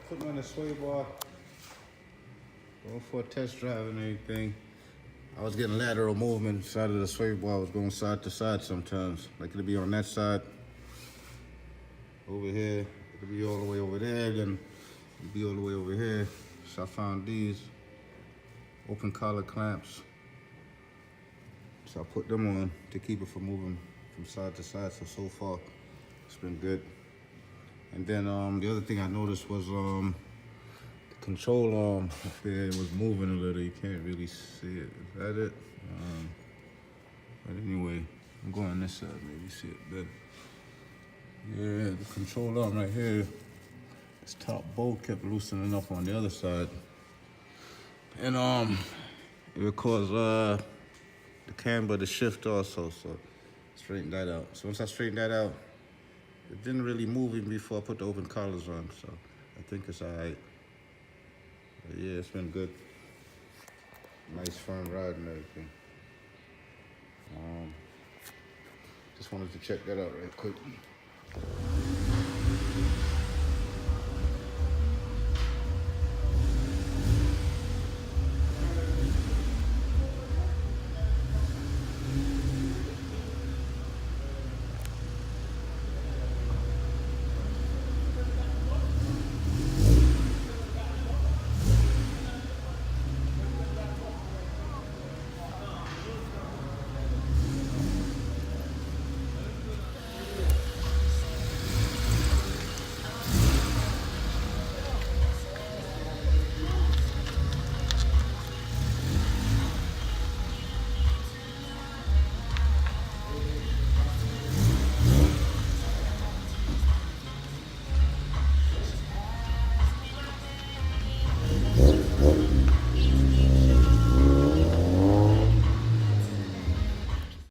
putting on the sway bar, going for a test drive and everything. I was getting lateral movement side of the sway bar. I was going side to side sometimes. Like it'll be on that side, over here. It'll be all the way over there, then it'll be all the way over here. So I found these open collar clamps. So I put them on to keep it from moving from side to side. So far, it's been good. And then the other thing I noticed was the control arm up there was moving a little. You can't really see it. Is that it? But anyway, I'm going on this side, maybe see it better. Yeah, the control arm right here, this top bolt kept loosening up on the other side. And it would cause the camber to shift also, so straighten that out. So once I straightened that out, it didn't really move even before I put the open collars on, so I think it's all right. But yeah, it's been good. Nice firm ride and everything. Just wanted to check that out right quick.